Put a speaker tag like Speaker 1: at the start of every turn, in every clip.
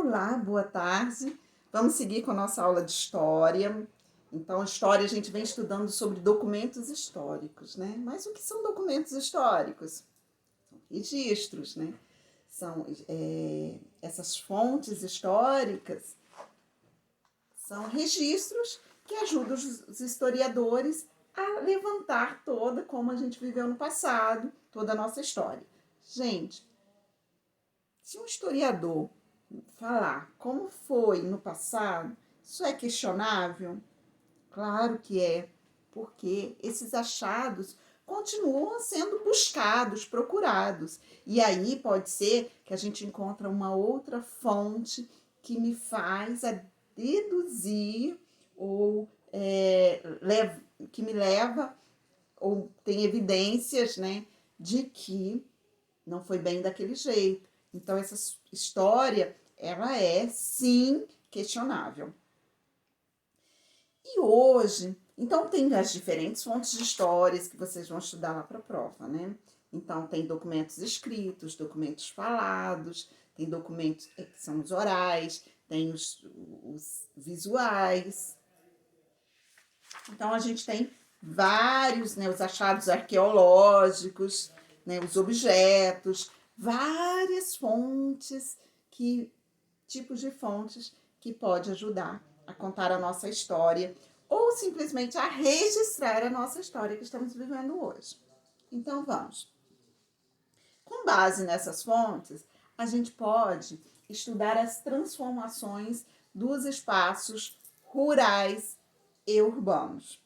Speaker 1: Olá, boa tarde. Vamos seguir com a nossa aula de história. Então, história a gente vem estudando sobre documentos históricos, né? Mas o que são documentos históricos? São registros, né? São essas fontes históricas, são registros que ajudam os historiadores a levantar toda como a gente viveu no passado, toda a nossa história. Gente, se um historiador falar como foi no passado, isso é questionável? Claro que é, porque esses achados continuam sendo buscados, procurados. E aí pode ser que a gente encontre uma outra fonte que me faz a deduzir ou que me leva ou tem evidências, né, de que não foi bem daquele jeito. Então, essa história, ela é, sim, questionável. E hoje, então, tem as diferentes fontes de histórias que vocês vão estudar lá para a prova, né? Então, tem documentos escritos, documentos falados, tem documentos que são os orais, tem os visuais. Então, a gente tem vários, né, os achados arqueológicos, né, os objetos, várias fontes, tipos de fontes que pode ajudar a contar a nossa história ou simplesmente a registrar a nossa história que estamos vivendo hoje. Então, vamos. Com base nessas fontes, a gente pode estudar as transformações dos espaços rurais e urbanos.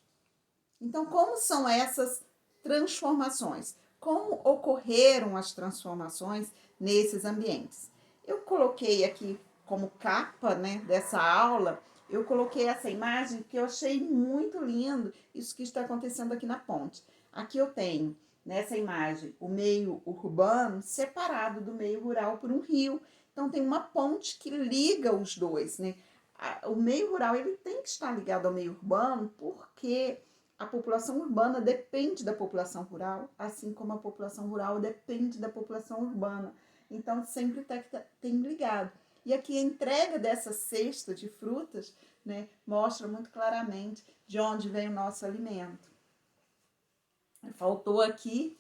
Speaker 1: Então, como são essas transformações? Como ocorreram as transformações nesses ambientes? Eu coloquei aqui como capa, né, dessa aula, eu coloquei essa imagem que eu achei muito lindo, isso que está acontecendo aqui na ponte. Aqui eu tenho, nessa imagem, o meio urbano separado do meio rural por um rio. Então, tem uma ponte que liga os dois, né? O meio rural ele tem que estar ligado ao meio urbano porque a população urbana depende da população rural, assim como a população rural depende da população urbana. Então, sempre tem ligado. E aqui a entrega dessa cesta de frutas, né, mostra muito claramente de onde vem o nosso alimento. Faltou aqui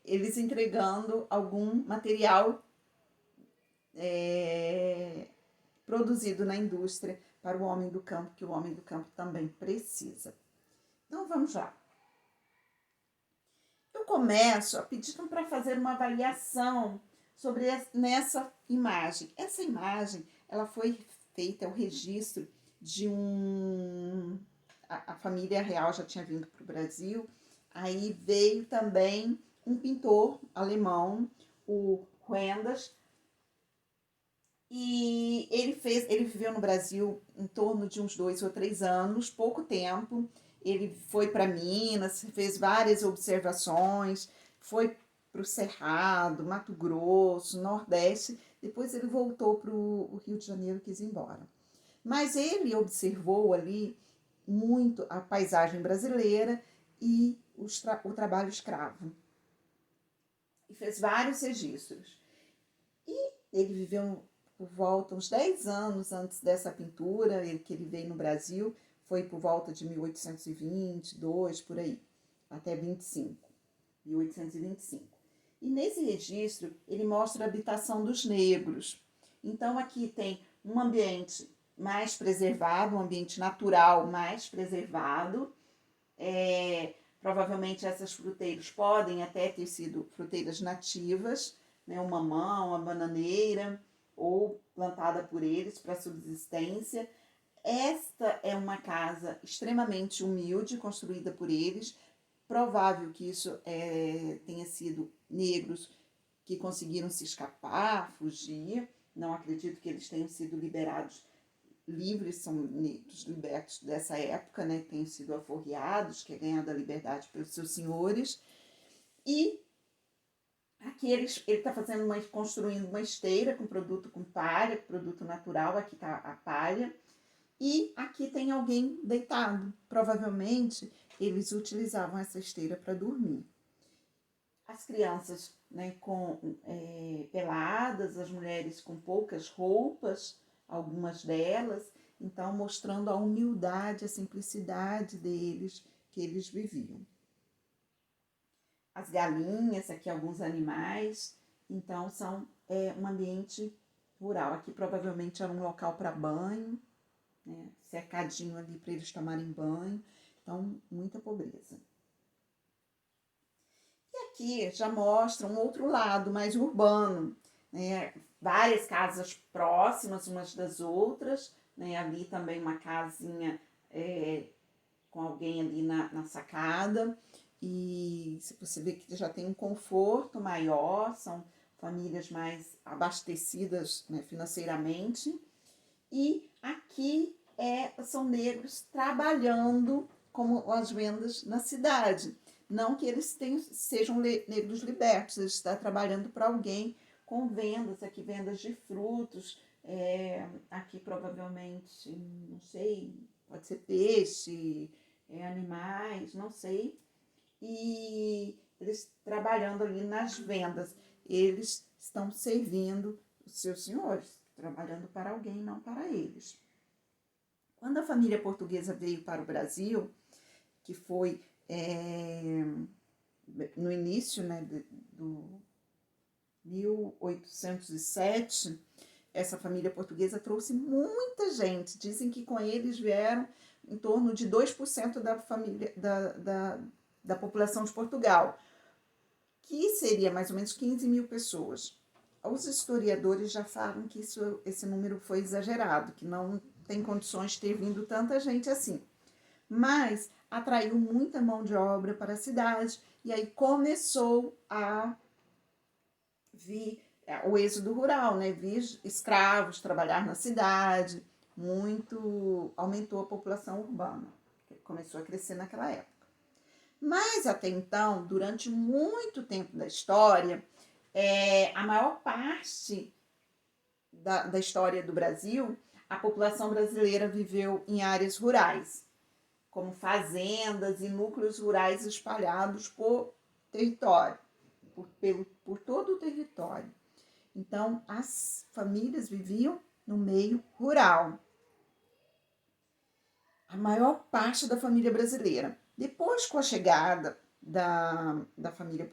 Speaker 1: eles entregando algum material produzido na indústria para o homem do campo, que o homem do campo também precisa. Então, vamos lá. Eu começo pedindo para fazer uma avaliação sobre nessa imagem. Essa imagem, ela foi feita, é o registro de a família real já tinha vindo para o Brasil, aí veio também um pintor alemão, o Ruendas, e ele viveu no Brasil em torno de uns 2 ou 3 anos, pouco tempo. Ele foi para Minas, fez várias observações, foi para o Cerrado, Mato Grosso, Nordeste. Depois ele voltou para o Rio de Janeiro e quis ir embora. Mas ele observou ali muito a paisagem brasileira e o trabalho escravo. E fez vários registros. E ele viveu por volta uns 10 anos antes dessa pintura, que ele veio no Brasil, foi por volta de 1822, por aí, até 1825. E nesse registro, ele mostra a habitação dos negros. Então, aqui tem um ambiente mais preservado, um ambiente natural mais preservado. Provavelmente essas fruteiras podem até ter sido fruteiras nativas, né, uma mamão, uma bananeira, ou plantada por eles para subsistência. Esta é uma casa extremamente humilde, construída por eles. Provável que isso tenha sido negros que conseguiram se escapar, fugir. Não acredito que eles tenham sido liberados livres, são negros libertos dessa época, né? Tenham sido aforreados, que é ganhado a liberdade pelos seus senhores. E aqui ele está construindo uma esteira com produto com palha, produto natural, aqui está a palha. E aqui tem alguém deitado. Provavelmente eles utilizavam essa esteira para dormir. as crianças, né, peladas, as mulheres com poucas roupas, algumas delas, então mostrando a humildade, a simplicidade deles, que eles viviam. As galinhas, aqui alguns animais, então são um ambiente rural. Aqui provavelmente era um local para banho, né, cercadinho ali para eles tomarem banho, então muita pobreza. E aqui já mostra um outro lado mais urbano, né? Várias casas próximas umas das outras, né? Ali também uma casinha com alguém ali na sacada, e se você vê que já tem um conforto maior, são famílias mais abastecidas, né, financeiramente. E aqui são negros trabalhando como as vendas na cidade. Não que eles sejam negros libertos, eles estão trabalhando para alguém com vendas, aqui vendas de frutos, aqui provavelmente, não sei, pode ser peixe, animais, não sei. E eles trabalhando ali nas vendas, eles estão servindo os seus senhores, trabalhando para alguém, não para eles. Quando a família portuguesa veio para o Brasil, que foi no início, né, do 1807, essa família portuguesa trouxe muita gente. Dizem que com eles vieram em torno de 2% da família da população de Portugal, que seria mais ou menos 15 mil pessoas. Os historiadores já falam que esse número foi exagerado, que não tem condições de ter vindo tanta gente assim. Mas atraiu muita mão de obra para a cidade, e aí começou a vir o êxodo rural, né? Vir escravos trabalhar na cidade, aumentou a população urbana, que começou a crescer naquela época. Mas até então, durante muito tempo da história, a maior parte da história do Brasil, a população brasileira viveu em áreas rurais, como fazendas e núcleos rurais espalhados por território, por todo o território. Então, as famílias viviam no meio rural. A maior parte da família brasileira. Depois, com a chegada da família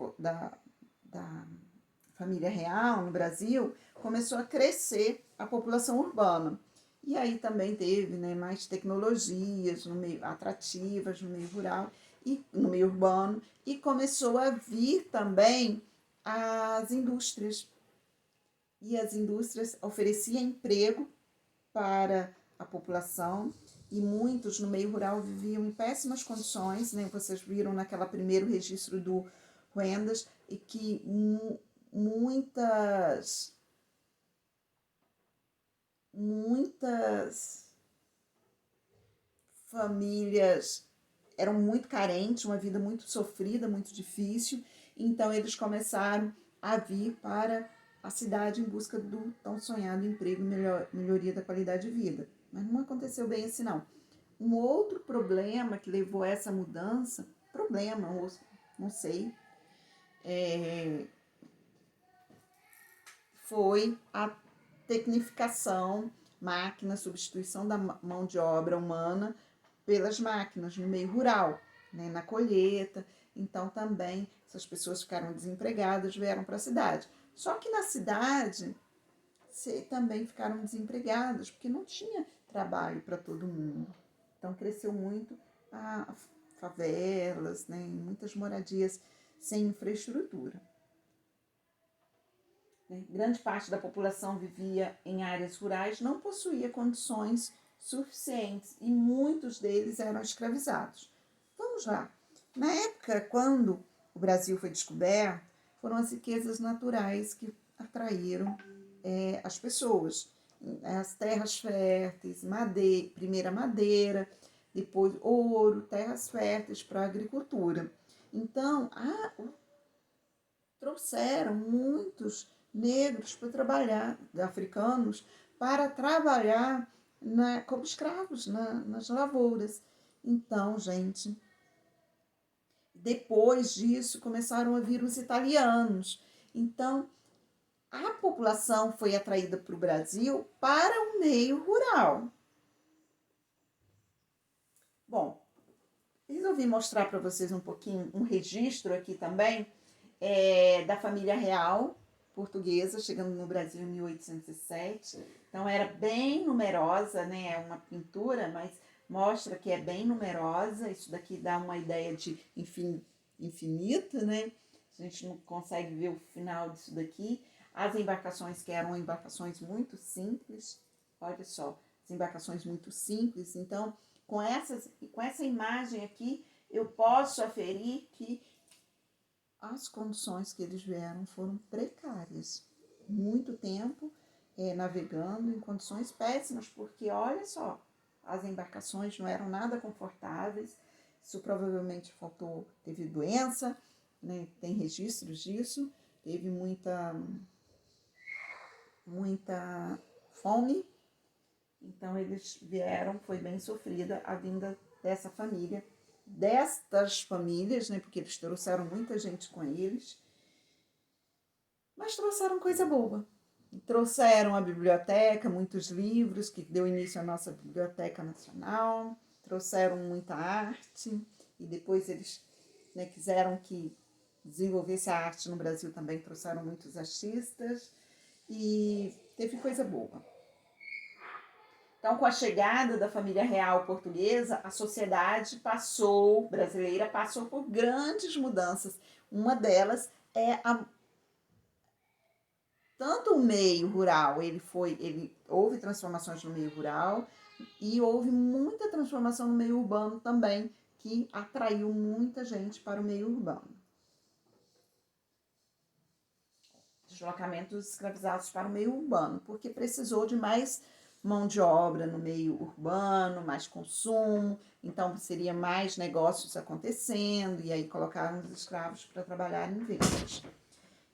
Speaker 1: real no Brasil, começou a crescer a população urbana. E aí também teve, né, mais tecnologias atrativas no meio rural e no meio urbano, e começou a vir também as indústrias. E as indústrias ofereciam emprego para a população, e muitos no meio rural viviam em péssimas condições, né? Vocês viram naquela primeiro registro do Rendas, e que muitas famílias eram muito carentes, uma vida muito sofrida, muito difícil. Então eles começaram a vir para a cidade em busca do tão sonhado emprego e melhoria da qualidade de vida. Mas não aconteceu bem assim, não. Um outro problema que levou a essa mudança, não sei, foi a tecnificação, substituição da mão de obra humana pelas máquinas no meio rural, né, na colheita. Então também essas pessoas ficaram desempregadas, vieram para a cidade. Só que na cidade também ficaram desempregadas, porque não tinha trabalho para todo mundo. Então cresceu muito a favelas, né, muitas moradias sem infraestrutura. Grande parte da população vivia em áreas rurais, não possuía condições suficientes, e muitos deles eram escravizados. Vamos lá. Na época, quando o Brasil foi descoberto, foram as riquezas naturais que atraíram as pessoas. As terras férteis, primeira madeira, depois ouro, terras férteis para a agricultura. Então, trouxeram muitos negros para trabalhar, africanos, para trabalhar como escravos nas lavouras. Então, gente, depois disso, começaram a vir os italianos. Então, a população foi atraída para o Brasil para o meio rural. Bom, resolvi mostrar para vocês um pouquinho, um registro aqui também, da família real portuguesa, chegando no Brasil em 1807. Então, era bem numerosa, né? É uma pintura, mas mostra que é bem numerosa. Isso daqui dá uma ideia de infinito, né? A gente não consegue ver o final disso daqui. As embarcações, que eram embarcações muito simples, olha só, as embarcações muito simples. Então, com essa imagem aqui, eu posso aferir que as condições que eles vieram foram precárias. Muito tempo navegando em condições péssimas, porque olha só, as embarcações não eram nada confortáveis. Isso provavelmente teve doença, né? Tem registros disso, teve muita fome. Então eles vieram, foi bem sofrida a vinda destas famílias, né? Porque eles trouxeram muita gente com eles, mas trouxeram coisa boa. Trouxeram a biblioteca, muitos livros, que deu início à nossa Biblioteca Nacional, trouxeram muita arte, e depois eles, né, quiseram que desenvolvesse a arte no Brasil também, trouxeram muitos artistas, e teve coisa boa. Então, com a chegada da família real portuguesa, a sociedade brasileira passou por grandes mudanças. Uma delas é tanto o meio rural, houve transformações no meio rural e houve muita transformação no meio urbano também, que atraiu muita gente para o meio urbano. Deslocamento dos escravizados para o meio urbano, porque precisou de mais mão de obra no meio urbano, mais consumo, então seria mais negócios acontecendo, e aí colocaram os escravos para trabalhar em vendas.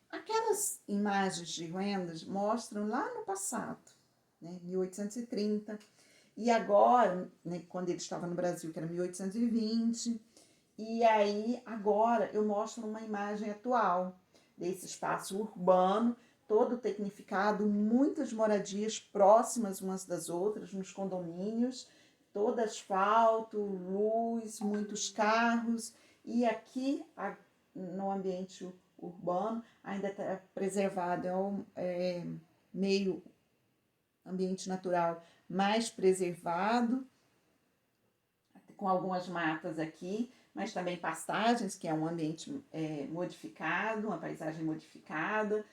Speaker 1: Aquelas imagens de vendas mostram lá no passado, né, 1830, e agora, né, quando ele estava no Brasil, que era 1820, e aí agora eu mostro uma imagem atual desse espaço urbano, todo tecnificado, muitas moradias próximas umas das outras, nos condomínios, todo asfalto, luz, muitos carros, e aqui no ambiente urbano ainda está preservado, meio ambiente natural mais preservado, com algumas matas aqui, mas também pastagens, que é um ambiente modificado, uma paisagem modificada,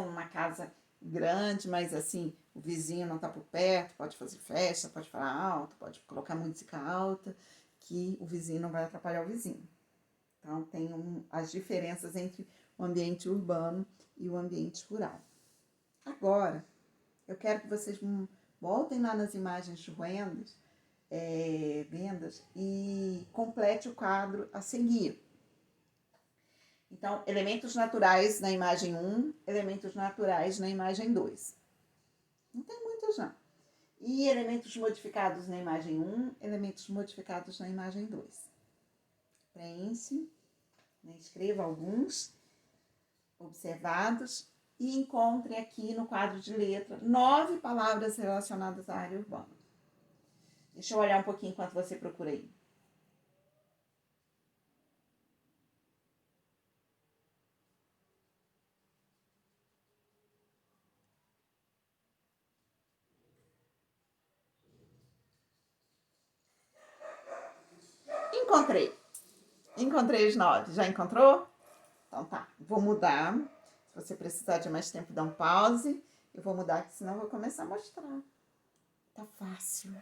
Speaker 1: uma casa grande, mas assim, o vizinho não está por perto, pode fazer festa, pode falar alto, pode colocar música alta, que o vizinho não vai atrapalhar o vizinho. Então, tem as diferenças entre o ambiente urbano e o ambiente rural. Agora, eu quero que vocês voltem lá nas imagens de vendas e complete o quadro a seguir. Então, elementos naturais na imagem 1, elementos naturais na imagem 2. Não tem muitos, não. E elementos modificados na imagem 1, elementos modificados na imagem 2. Preenche, né, escreva alguns observados e encontre aqui no quadro de letra 9 palavras relacionadas à área urbana. Deixa eu olhar um pouquinho enquanto você procura aí. Encontrei os 9. Já encontrou? Então tá, vou mudar. Se você precisar de mais tempo, dá um pause. Eu vou mudar aqui, senão eu vou começar a mostrar. Tá fácil.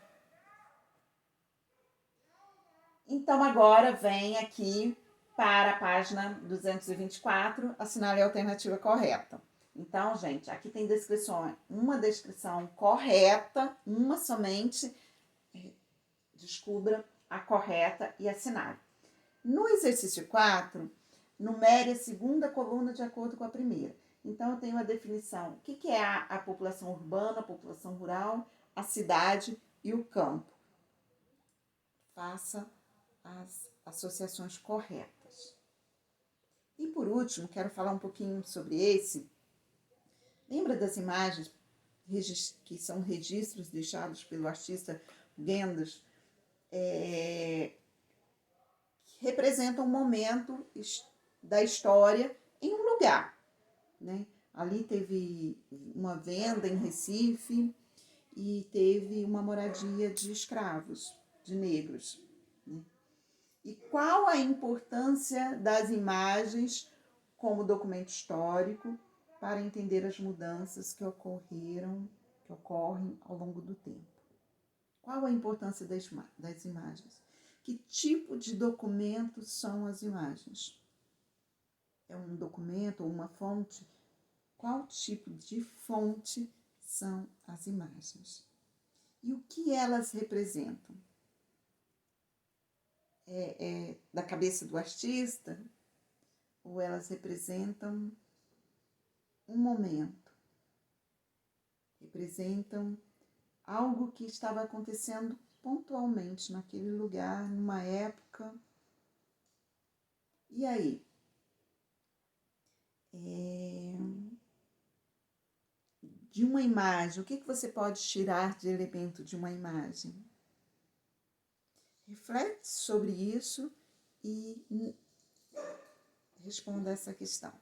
Speaker 1: Então agora vem aqui para a página 224, assinale a alternativa correta. Então, gente, aqui tem uma descrição correta, uma somente, descubra a correta e assinale. No exercício 4, numere a segunda coluna de acordo com a primeira. Então, eu tenho a definição. O que é a população urbana, a população rural, a cidade e o campo? Faça as associações corretas. E por último, quero falar um pouquinho sobre esse. Lembra das imagens que são registros deixados pelo artista Gendas, que representam um momento da história em um lugar, né? Ali teve uma venda em Recife e teve uma moradia de escravos, de negros, né? E qual a importância das imagens como documento histórico para entender as mudanças que ocorrem ao longo do tempo? Qual a importância das imagens? Que tipo de documento são as imagens? É um documento ou uma fonte? Qual tipo de fonte são as imagens? E o que elas representam? É da cabeça do artista? Ou elas representam um momento? Representam algo que estava acontecendo pontualmente naquele lugar, numa época. E aí? De uma imagem, o que você pode tirar de elemento de uma imagem? Reflete sobre isso e responda essa questão,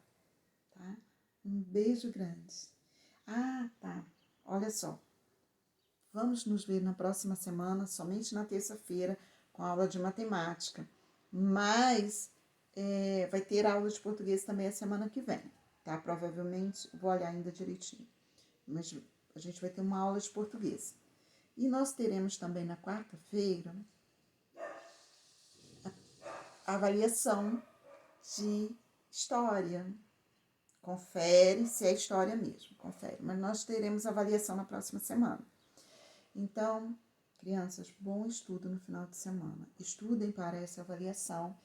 Speaker 1: tá? Um beijo grande. Ah, tá. Olha só. Vamos nos ver na próxima semana, somente na terça-feira, com a aula de matemática. Mas vai ter aula de português também a semana que vem, tá? Provavelmente vou olhar ainda direitinho. Mas a gente vai ter uma aula de português. E nós teremos também na quarta-feira a avaliação de história. Confere se é história mesmo, confere. Mas nós teremos avaliação na próxima semana. Então, crianças, bom estudo no final de semana. Estudem para essa avaliação,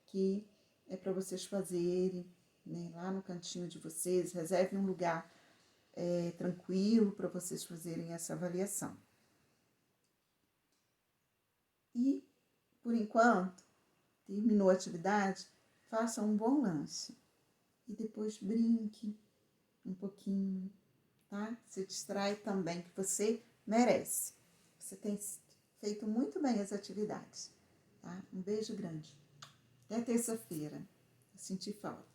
Speaker 1: que é para vocês fazerem, né, lá no cantinho de vocês. Reserve um lugar tranquilo para vocês fazerem essa avaliação. E, por enquanto, terminou a atividade, faça um bom lanche. E depois brinque um pouquinho, tá? Se distrai também, que você merece. Você tem feito muito bem as atividades, tá? Um beijo grande. Até terça-feira. Eu senti falta.